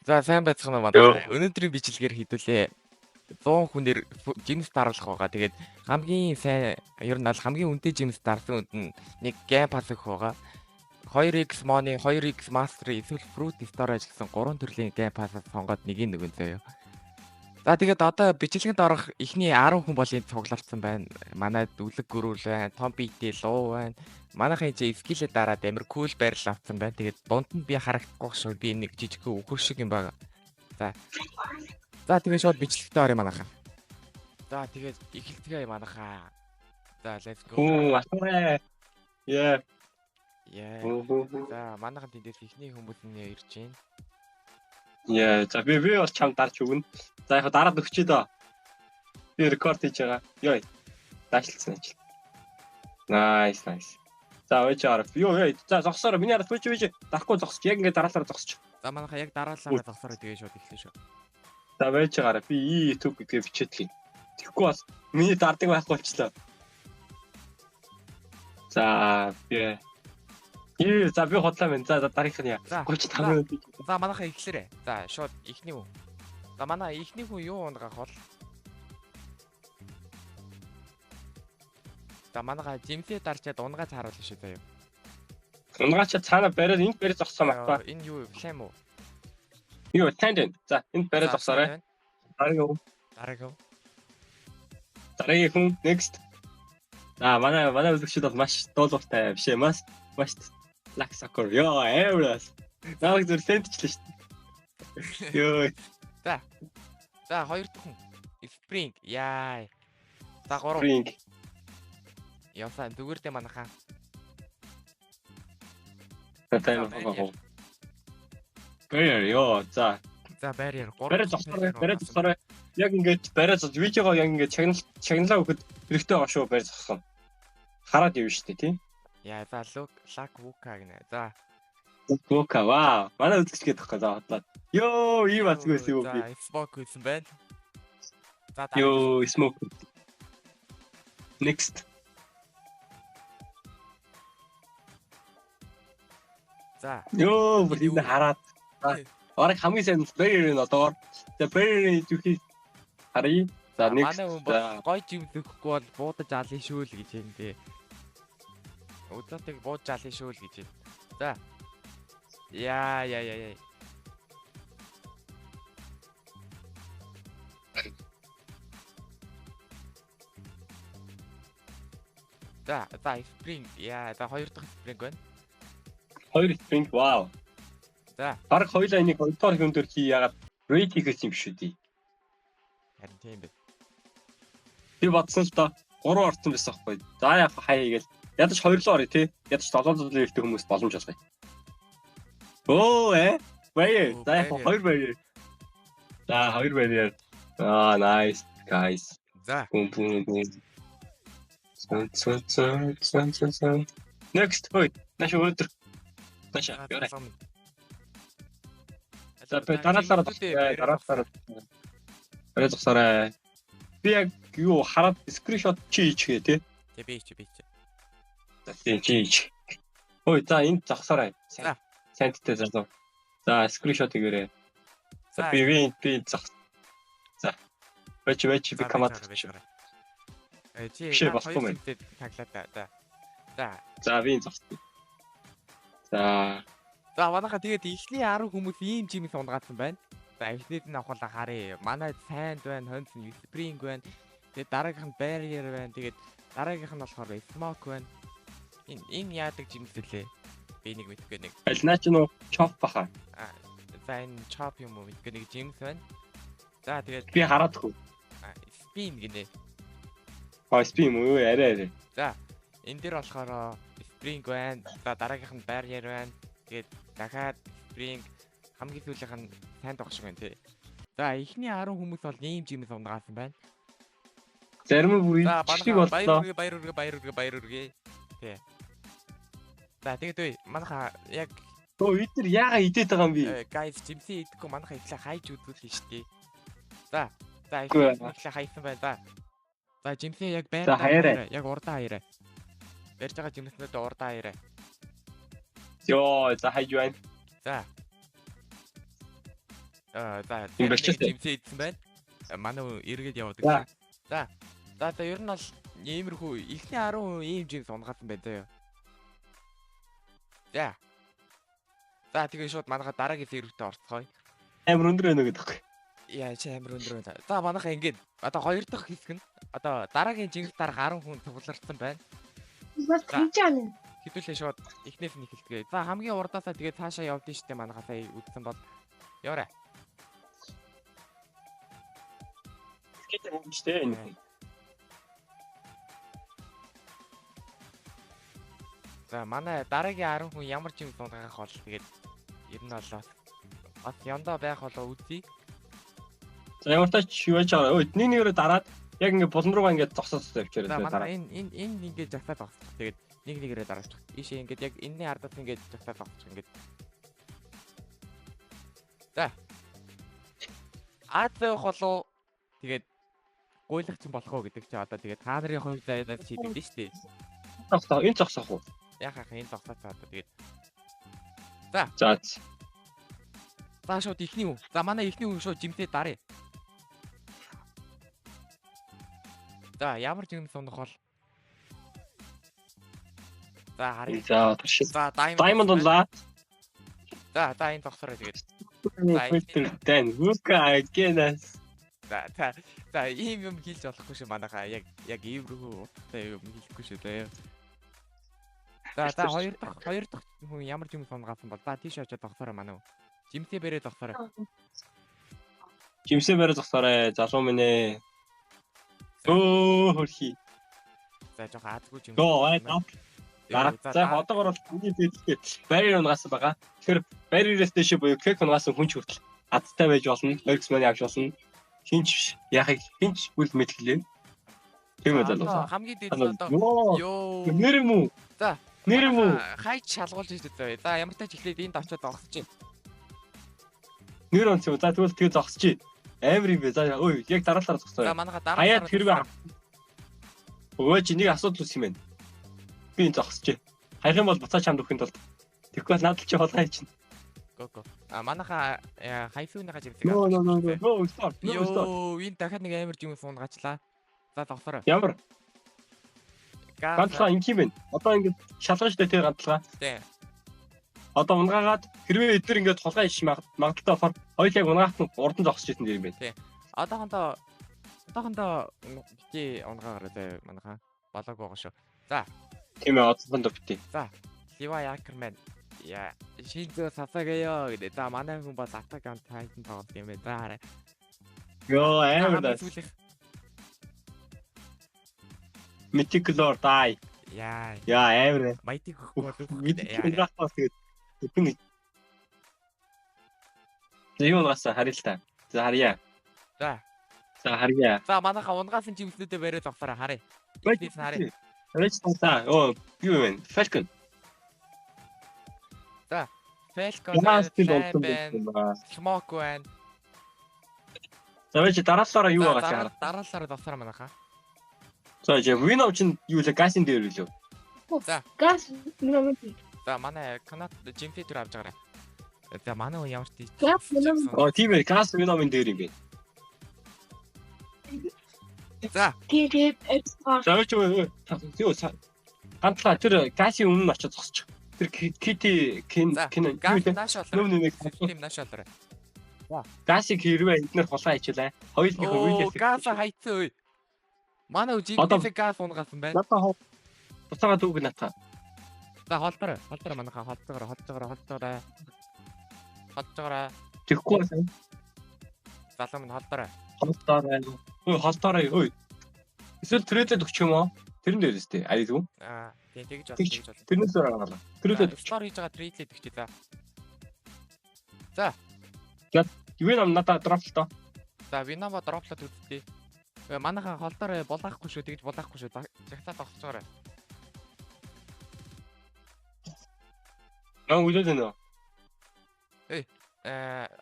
За сайн байцгаана уу Йоо. манай. Өнөөдрийн бичлэгээр хэдүүлээ 100 хүнээр жимс даруулах байгаа. Тэгээд хамгийн сайн ер нь аль хамгийн үнэтэй жимс дарсан үнд нь нэг гейм пасс өгөх байгаа. 2x money, 2x master эсвэл fruit storage гэсэн 3 төрлийн гейм пассаас сонгоод нэгийг нөгөн заяа. За тэгээд одоо бичлэгэнд орох эхний 10 хүн болын цугларсан байна. Манай дүлэг гөрүүл байна, том битээ луу байна. Манайхын чи скиллээ дараад амир кул байрал авсан байна. Тэгээд дунд нь би харагдахгүй шүү. Би нэг жижигхэн өхөр шиг юм байна. За. За тэгээд шууд бичлэгтээ орё манайхаа. За тэгээд эхэлцгээе манайхаа. За let's go. Асуурай. Yeah. За манайхан тэндээс эхний хүмүүс нь ирж байна. Yeah, за би бол чам дарж өгнө. За яг дараад өгчээ дөө. Би рекорд хийж байгаа. Йой. Дашлцсан ажил. Nice. За өөч арав. Йоо. За зогсоороо. Миний хараад өөч. Дарахгүй зогсож. Яг ингэ дараалаар зогсож. За манайхаа яг дараалалаа зогсоороо тэгээ шууд эхлэв шүү. За өөч гараа. Би YouTube гэдгээ бичээдгийг. Тэгэхгүй бас миний дардаг байхгүй болчихлоо. За би за би хотлаа мэн. За дараах нь яа. 35 минут. За манайхаа эхлэрээ. За шууд эхний хүн. За манай эхний хүн юу унгах бол. За манайхаа жимсээ дарчаад унгаач харуулна шүү заяа. Унгаач цаана бариад энд бариад зогсоо магтаа. Энэ юу флэм үү? Юу танден. За энд бариад зогсоорой. Дараагийн хүн next. За манай үзэгчид бол маш дуулууртай биш ээ. Маш лаксакор. Йоо, эврас. Нааг зүр сентчлээ шүү дээ. Йоо. За хоёр дахь хүн. Spring. Яа. За гурав. Spring. Яасан зүгээр дээ манайхаа. Barrier ёо. За barrier 3. Бариад зогсоорой. Яг ингэж бариад зогсож видеогоо яг ингэж чагналаа өгөхөд хэрэгтэй байгаа шүү бариад зогсох. Хараад явна шүү дээ тий. Яа за лак вука гинэ. За. Вука вау. Манай үзэгч гээд тахгүй за хотлоо. Йоо, ийм асгүйсэн юу би. За, smoke хийсэн байна. За Йоо, smoke. Next. За. Йоо, бүр энэ хараад. Орог хамгийн сайн barrier нь одоор. За barrier-ийн зүхий харъя. За next. Манай хүн бол гой жимс өгөхгүй бол буудаж алын шүү л гэж юм дээ. Өдөртөг бууж алын шүү л гэж байна. За. Яа. За, spring. Яа, за хоёр дахь spring байна. Хоёр spring. Вау. За. Бараг хоёулаа энийг хоёрдугаар хүн дээр хий яагаад rate хийх юм шүү дээ. Харин тийм бэ. Би бодсон л доо 3 орсон байсан байхгүй. За яг хаяа хийгээл ядаж 2 руу орё тий. Ядаж 700 левелтэй хүмүүс боломж олгоё. Barrier. За яг 2 barrier. За 2 barrier. Nice guys. За. Next point. Нааш өндөр. Нааш яваа. За дараалал. Бариад зогсоорой. Би яг юу хараад скриншот чи хийчихээ тий. Тэ би чи. За чи. Ой за энд зогсоорой. Санттай залуу. За скриншот хийгээрэй. За би зогс. За. Бач би команд хийчих. Чи болохгүй мэн. Таглаа да. За. За би зогс. За. За манайха тэгээд эхний 10 хүмүүс ийм жимс унгаасан байна. За эхнийд нь авахлаа харъя. Манай санд байна, хонц нь spring байна. Тэгээд дараагийнх нь barrier байна. Тэгээд дараагийнх нь болохоор smoke байна. Энэ яадаг жимс лээ. Би нэг мэдгүй нэг. Аль наа ч нөө chop баха. За энэ chop юм уу мэдгүй нэг жимс байна. За тэгээд би хараадгүй. Spin гинэ. Spin юм уу? Арай. За энэ дээр болохоор spring байна. За дараагийнх нь barrier байна. Тэгээд дахиад spring хамгийн сүүлийнх нь танд баг шиг байна тий. За эхний 10 хүмүүс бол ийм жимс унгаасан байна. Зарим нь бүр их боллоо. Баяр үргээ. Тий. За тэгээд манайха яг эдгээр яага идээд байгаа юм би. Guys жимсээ идэхгүй манайха ихлэ хайж үзүүлнэ шүү дээ. За ихлэ хайсан байна. За жимсээ яг байр. Яг урдаа хаяарай. Барьж байгаа жимснүүд урдаа хаяарай. Йоо, за хайж байна. За. За юм тэр болчихсон. нэг жимсээ идсэн байна. Манай хүн эргээд явдаг За. шээ. За ер нь бол иймэрхүү ихний 10% ийм жимс унгасан байна заяа. За тэгээ шууд манайха дараагийн зэрэгтээ орцгоё. Амар өндөр байна гэдэг байхгүй. Яа чи амар өндөр байна. За манайха ингээд одоо 2 дахь хэсэг нь одоо дараагийн жимс дараах 10 хүн цугларсан байна. Бас хинжаана. Хэдүүлээ шууд эхнээс нь эхэлтгээ. За хамгийн урдаасаа тэгээ цаашаа явдсан штэ манайха сая үдсэн бол яваарай. Скетер хэмжтэй энэ. За манай дараагийн 10 хүн ямар жимс унгаах бол тэгээд ер нь болоо бас яндаа байх болоо үзье. За ямар тач юу яж байгаа. Ой, нэгнийгээрээ дараад яг ингээд булан руугаа ингээд зогсоос явчихараа За дараа. манай энэ ингээд жагсаад багсчих. Тэгээд нэг нэгээрээ дараачих. Ийшээ ингээд яг энэний ардаас ингээд жагсаад багсчих ингээд. За. Аадах болоо тэгээд гуйлагч болох уу гэдэг чи одоо тэгээд та нарын хувьд зайдаа шийдэгдэн штэ. Зогсоо, энэ зогсоох уу? Яхах энэ зогсоод цаа одоо тэгээд. За. За шууд ихний үү. За манай ихний хүн шууд жимтэй даръя. За ямар жимс унах бол. За харъя. За, туршил. За Diamond унлаа. За энэ зогсороо тэгээд. Filter тань. Үка гэнэс. За ийм юм хэлж болохгүй шүү манайхаа яг иймэрхүү утгатай юм хэлэхгүй шүү дээ. За хоёр дахь хүн ямар жимс унгаасан бол за тийш очоод зогсороо манай үү. Жимсээ бэрээ зогсороо. Жимсээ барай зогсоорой. Залуу минь ээ. Хөрхи. За жоохон аадгүй жимс. За одоогор бол миний дээдтэй барьер унгасан байгаа. Тэгэхээр барьерээс дэше буюу кек унгасан хүн ч хүртэл адтай байж болно. X-Man авч болно. Хинч яхаг хинч үл мэдлээ. Тийм үү залуу. Хамгийн дээд нь одоо ёо. Нэр юм уу? За. Нэр юм уу? Хайч шалгуулж ирдэ зөө. За ямар тач ихлээд энд очоод зогсож байна. Нэр онц юу? За тэгвэл тэгээ зогсчих. Амар юм бэ. За ой яг дараалалаар зогсоо. За манайха дараа. Хаяад хэрвээ өө чи нэг асуудал үүсэх юм байна. Би энэ зогсчих. Хаях юм бол буцаа чамд өгөхийн тулд тэгэхгүй бол надад чи холгоо чинь. Го. Манайха хайфууныхаа жимсийг. No stop. Ёо, энэ дахиад нэг амар жимс унгаачлаа. За зогсороо. Ямар? Ганцлага ингэ юм байна. Одоо ингэ шалгаж штэ тэр ганцлага. Тийм. Одоо унгаагаад хэрвээ эдгээр ингээд холгоо иш магадaltaй болохоор хоёул яг унгаахт нь урдан зогсож ирсэн юм байна. Одоохондоо бити унгаагаар заа манайха болоог байгаа шүү. За. Тийм ээ, одоохондоо бити. За. Лива Якермен. Яа, шинзөө сасагаё гэдэг. За манай хүн бас Attack on Titan тоглох юм байна. За хараа. Йоо, амар даа. Mythical die. Яа, амар. Mighty хөх Mythical бас тэгээд үгүй. Юу унгасан харилтаа. За харьяа. За харьяа. За манайха унгаасан жимснүүдээ бариад авсараа харъя. Бидээс харъя. Речтаа. Оо, юу вэ? Falcon. За. Falcon. Smoke байна. За чи дараалалаараа юу байгаа чи? Дараалалаараа авсараа манайха. За чи Venom чинь юу лээ гасын дээр үлээ. За. Газ минь. За манай канат жимфи төр авч байгаарай. За манай хүн ямар ч тийм. Оо тийм ээ, газ Venom-ын дээр юм бэ. За. Тэгээд экспорт. За чи юу ганцлаа тэр гасын өмнө очиж зогсчих. Тэр Kitty газ нааш болоо. нэг тийм нааш болоо. гасыг хэрвээ эднэр хулгай хийчихлээ. Хоёулынхаа үеэс газ хайцсан үе. Манай үжигээс газ унгасан байна. надаа буцаага дүүг натаа. За холдорой манайха холцоогоо. Тэгэхгүй сайн. Залуу минь холдорой. Холдоорой. Ой. Эсвэл трейдэд өгч юм уу? Тэрэн дээрээс тээ. Айдгүй. Тийм тэгж болно. Тэрнээс гаргалаа. Трейдэд стор хийж байгаа трейдлээд өгчээ за. За. Venom надаа дроплоо. За Venom-а дроплоод үзтээ. Манайха холдорой булаахгүй шүү. Тэгж булаахгүй шүү. Жагтаад огцож байгаарай. Үлээд нөө.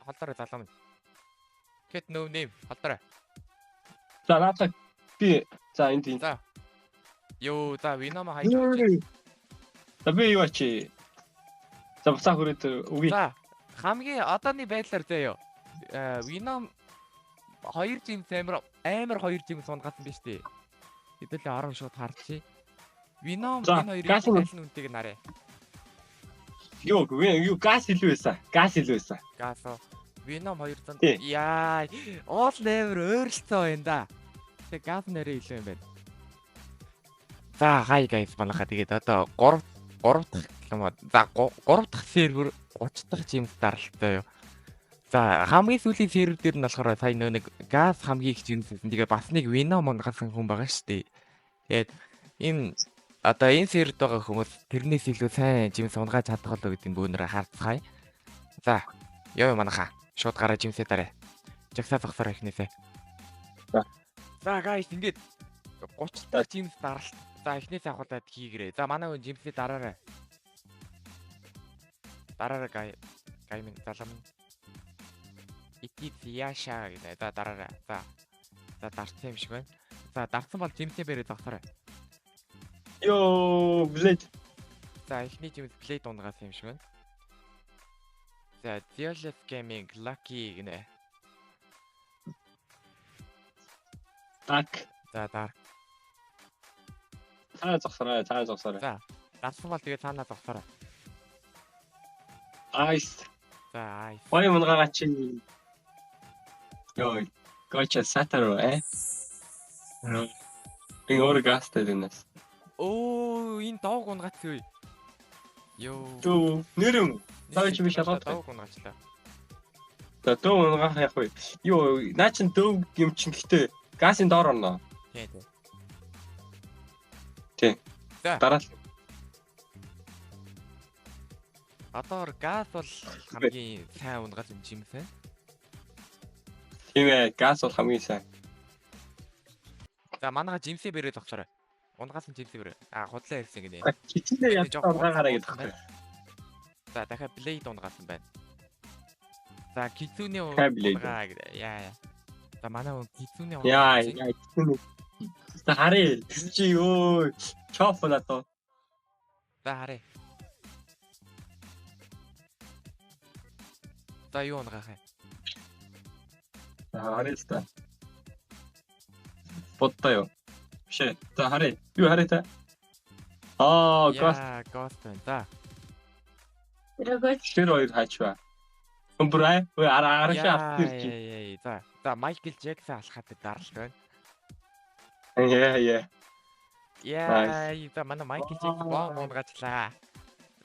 Холдорой залуу минь. Get no name холдорой. За наатаа би за энд тийм. За. Йоо за Venom-а хайж өгч. За би юу ачи. За буцаа хүрээд үгүй. За хамгийн одооны байдлаар заяа. Venom 2 жимс амар 2 жимс унгасан биз дээ. Хэдүүлээ орон шууд харчих. Venom За, энэ хоёрын газ нь- айлын үнэтэйг нарэ. Юу газ илүү байсан. Гасо. Venom 200. Тий. Яа, all level өөрлөлтөө байна да. Тэг газ нэрээ илүү юм байна. За, хай guys манайха тэгээд одоо 3 дахь юм аа. За, 3 дахь сервер 30 дахь жимс даралтай юу. За, хамгийн сүүлийн сервер дээр нь болохоор сая нэг газ хамгийн их жимс байсан. Тэгээ бас нэг Venom унгасан хүн байгаа шүү дээ. Тэгээд энэ одоо энэ серверд байгаа хүмүүс тэрнээс илүү сайн жимс унгааж чадах болоо гэдэг бөөнөрө харцгаая. За, яа манайха. Шууд гараа жимсээ дараа. Жагсаа зогсоор ихнээсээ. За. За, guys ингээд 30 дахь жимс даралт. За, ихнээсээ авахудаад хийгэрээ. За, манай хүн жимсээ дараарай. Дараарай гай минь залам. Ити яшаа гэдэг. За, дараарай. За, дарсан юм шиг байна. За, дарсан бол жимсээ бэрээ зогсоорой. Йоо, блэд. За, эхний жимс плейт унгасан юм шиг байна. За, Zealous Gaming Lucky гинэ. Так. За, дар. Цаа зогсороо. За, дарсан бол тэгээ цаанаа зогсоорой. Айс. За, ай. Ой мунгаа чи. Йоо, гоча сатаро Энэ өөр гастай дэнэс. Оо, энэ доог унгацсан үе. Йоо. Түү, нэрэн. Сая чи би шалгаад. доог унгаачлаа. За дөө унгаах яг вэ. Юу, наа чин дөө юм чин гэхдээ газын доор орно. Тий. Тий. За, Дараа л одоо газ бол хамгийн сайн унгасан жимс байна. тийм ээ, газ бол хамгийн сайн. За, манайха жимсээ бэрээ зогсоорой. Унгасан жимсээ бэрээ. Худлаа ирсэн гинэ. Хичнээн ядтаа унгаагаараа гэдэг байна. За, дахиад блейд унгасан байна. За, кицүний Blade. унгаа гэдэг. Яа. За, манай хүн кицүний Яа, за харъя. Тэр чи ёо, чоп на то. За, харъя. За, юу унгаах юм? За харъя та. Бодтой юу? Биш ээ. За харъя. Юу харъя та? Гос Яа, гост байна. За. Рогоч. тэр хоёр хаачваа. Өмбрай, ой арашаа авчих. За, Майкл Джексон алхаад даралт байна. Яа. Яа, за манай Майкл Джексон боо унгачлаа.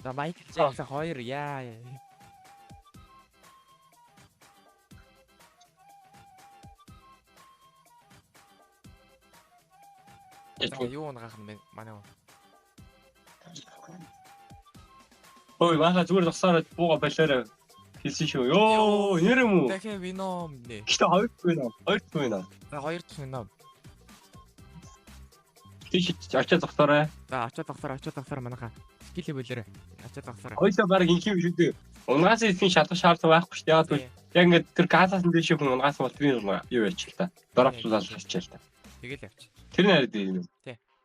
За, Майкл Джексон 2 яа. За, юу унгаах юм бэ манай хүн? Ой, мааха зүгээр зогсоод бууга болоорой. Хэлсэн шүү. Йоо, нэр юм уу? Дахиад Venom нэ. Гэхдээ хоёр байна. За, 2 дахь Venom. Тийш очиж зогсоорой. За, очоод тогсоор манайха. Скилээ болоорой. Очоод тогсоор. Хоёлоо баг инх юм шүү дээ. Унгаас эсхийн шалгах шаардлага байхгүй шүү дээ. Яг тэгвэл яг ингээд тэр газаас нь дэше хүн унгаас бол тэр юу яач л та. Дорогчлал хийчихэл та. Тэгэл явчих. Тэр нэр дээ юм.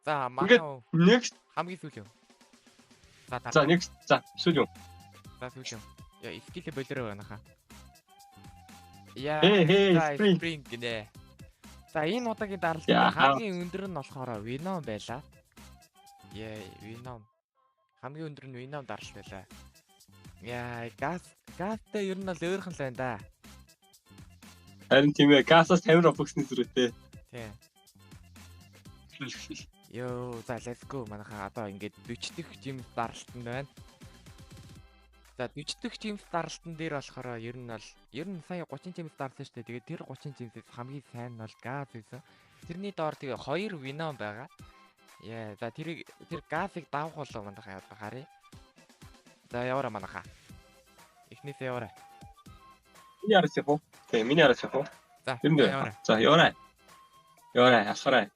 За, манай хүн Next. хамгийн сүүл юм. За, За next. За сүүл юм. За, сүүл юм. Яа, скилээ болоорой манайха. Яа. Hey, За, spring. spring гинэ. За, энэ удаагийн даралт Яа. хамгийн өндөр нь болохоор Venom байлаа. Яа, Venom. Хамгийн өндөр нь Venom даралт байлаа. Яа, газтай ер нь л өөрхөн л байна да. Харин тийм ээ. Газаас камера боксны зүрхтэй. Тий. Йоо, за let's go манайха одоо ингээд 40 дэх жимс даралтанд байна. За 40 дэх жимс даралтан дээр болохоор ер нь сая 30 жимс дарлаа шүү дээ. Тэгээд тэр 30 жимсээс хамгийн сайн нь бол газ байсан. Тэрний доор тэгээ 2 Venom байгаа. Яа, за тэр газыг давах болоо манайха яа харъя. За яваараа манайха. Эхнээсээ яваараа. Миний араас явах уу? Тийм, миний араас явах уу? За Юм дээ. яваараа. За яваарай. Асгараа.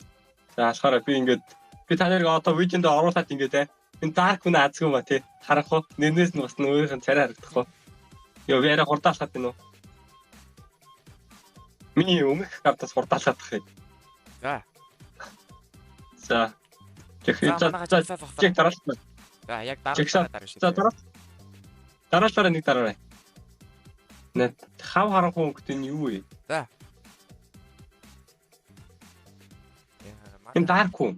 За асгараа би та нарыг одоо видеонд оруулаад ингээд энэ dark хүн азгүй ба тий. Харах уу? Нэрнээс нь бас өөрийнх нь царай харагдах уу? Йоо яра хурдаалахад байна уу? Миний өмнөх картаас хурдаалаад тах юм. За. За. За Чек дараалал. За яг Чексаа. дараа шүү. За дараалалаа нэг дараарай. Нэт хав харанхуй өнгөтэй нь юу вэ? За. Энэ дарк хүн.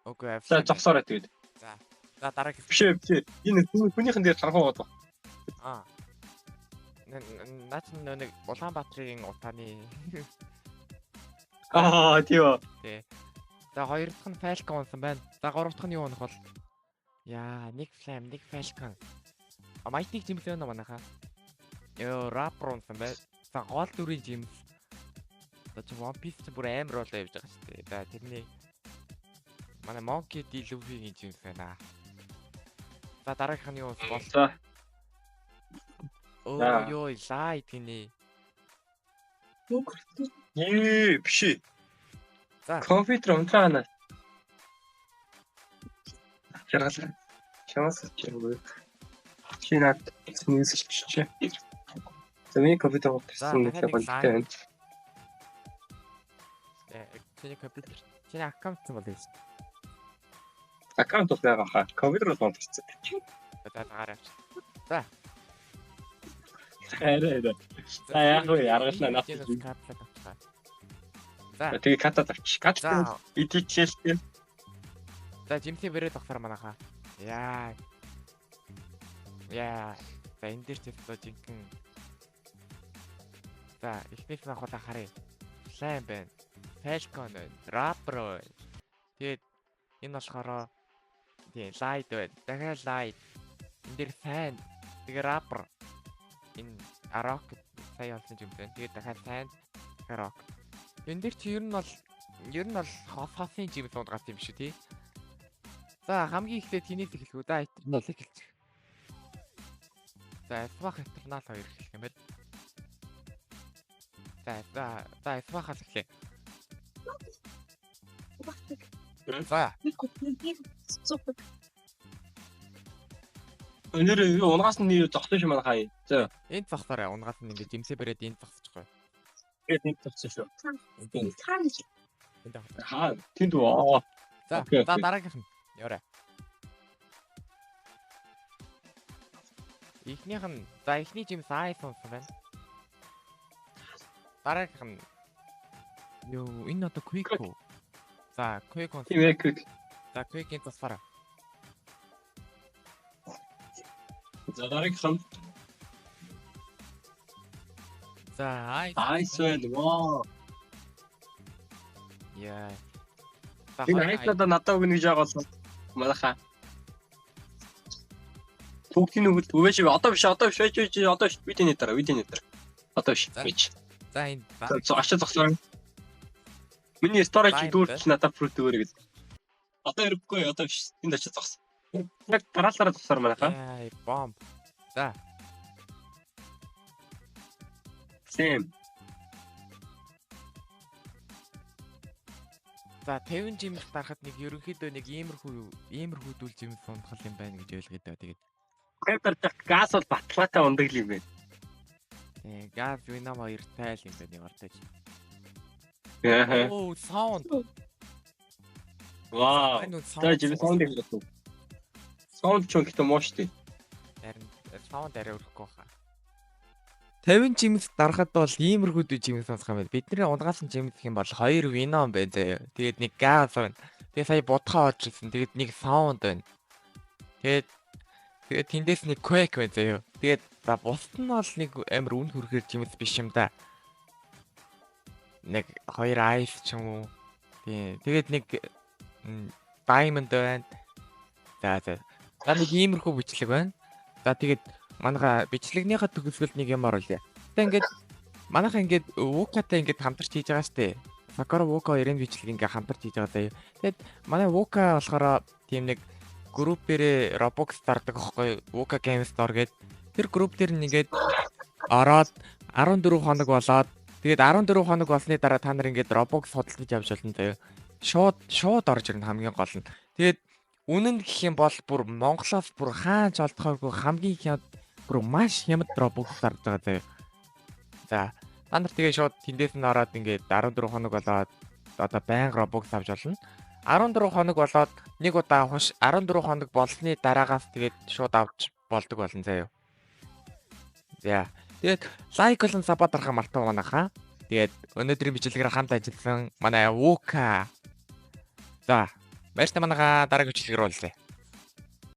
Окей. За зогсоорой тэгээд. За. За дараагийн. Биш ээ. Энэ хүнийхэн дээр харанхуй гоод. Аа. Наач нэг Улаанбаатарын утааны. Тийм. Тий. За хоёр дахь нь Falcon унсан байна. За гурав дахь нь юу унах бол? Яа, нэг Flame, нэг Falcon. Mighty Gems байна манайха. Rapper унсан байна. За гол дүрийн Gems. За чи One Piece ч бүр амар болоо явж байгаа шүү дээ. За тэрний манай Monkey D. Luffy-ийн Gems байна. За дараагийнх нь юу бол? За. Ёо, Light гинэ. Биш ээ. За. Компьютер унтраана. Чаргалаа. Чамаас чиргүй. Чи над нээсэлч. За миний компьютер утсан нэг болтой байна. Чиний компьютер. Чиний аккаунт нь бол юм. Аккаунт бол байгаа хаа. Компьютер бол унтсан. За гараач. За. Арай. За яг уу аргалнаа наад. За. Тэгээ катад авчих. Катад идчихсэн. За жимсээ бэрээд багсаар манайхаа. Яа. За энэ дээр ч одоо жинхэнэ. За ихнийх нь хаваа харъя. Flame байна. Falcon байна. Rapper байна. Тэгээд энэ болохоор тийм Light байна. Дахиад Light. Энд дээр Fan. Тэгээ Rapper. Энэ Rock сая олсон юм байна. Тэгээд дахиад Fan. Rock. Энд дээр чи ер нь бол хосын жим суугаад юм шүү тий. За хамгийн ихтэй тинээс эхлэх үү да Eternal эхэлчих. За Esbach Eternal 2 эхлэх юм байна. За Esbach-аас эхлэе. За. Өнөр унгаас нь зогсон юм байна хаа. За. Энд зогсоорой. Унгаас нь ингээд жимсээ бэрээд энд зогсчихгоо. Тэгээд энд зогсон шүү. Энд хаа тэнд үү. За дараагийнх нь яваарай. Эхнийх нь за эхний жимс Ice унсан байна. Дараагийнх нь ёо энэ одоо Quick уу? За Quick унсан. Quick. За Quick-ийн тусфараа. За дараагийнх нь за Ice байна. Воо. Яа. Энэ Ice-ада надад өгнө гэж байгаа болсон. Малаха. Бүгдийн нүгэл түвэж одоо биш видеоны дараа. Одоо биш. За энэ ачаа зогсоо. Миний storage дүүрч надад fruit өгөөрэй гэж. Одоо ирэхгүй одоо биш. Энд ачаа зогсон. Яг дараалалаараа зогсоор малаха. яа бомб. За. Сэм. За 50 жимс дарахад нэг ерөнхийдөө нэг иймэрхүү дүүл жимс сундхал юм байна гэж ойлгоо даа. Тэгээд Компьютер газ бол баталгаатай ундаг юм байна. газ Venom 2 тайл юм байна явартаж. Аа. Sound. Вау. За жив саунд гэдэг. Саунд ч ихтэй муу штий. Харин sound арай өрөхгүй хаа. 50 жимс дарахад бол иймэрхүү дүү жимс сонсох юм байна. Бидний унгаас нь жимс гэх юм бол 2 Venom байна заяа. Тэгээд нэг газ байна. Тэгээд сая будхаа орж ирсэн. Тэгээд нэг sound байна. Тэгээд тэндээс нэг Quake байна заяа. Тэгээд за бусд нь бол нэг амар үн хүрхээр жимс биш юм да. Нэг 2 Ice ч юм уу. Тэгээд нэг Diamond байна. За нэг иймэрхүү бичлэг байна. За тэгээд манайха бичлэгнийхээ төгсгөл нэг юм оруулъя. Тэгээд ингээд манайха ингээд Wuka-тай ингээд хамтарч хийж байгаа штэ. Sakura Wuka 2-ын бичлэг ингээд хамтарч хийж байгаа заяа. Тэгээд манай Wuka болохоор тийм нэг группээрээ Roblox дардаг аахгүй Wuka Game Store гэдэг. Тэр групп дээр нэгээд ороод 14 хоног болоод тэгээд 14 хоног болсны дараа та нар ингээд Roblox судалж авч болно заяа. Шууд орж ирнэ хамгийн гол нь. Тэгээд үнэн гэх юм бол бүр Монголоос бүр хаач олдохоогүй хамгийн хямд бүр маш хямд Roblox дарж байгаа заяа. За та нар тэгээ шууд тэндээс нь ороод ингээд 14 хоног болоод одоо байнга Roblox авч болно. 14 хоног болоод нэг удаа 14 хоног болсны дараагаас тэгээд шууд авч болдог болно заяа. За Тэгээд лайк болон саббат дарахаа мартаа манайхаа. Тэгээд өнөөдрийн бичлэгээр хамт ажилласан манай Вука. За, баяртай манайхаа дараагийн бичлэгээр уулзъя.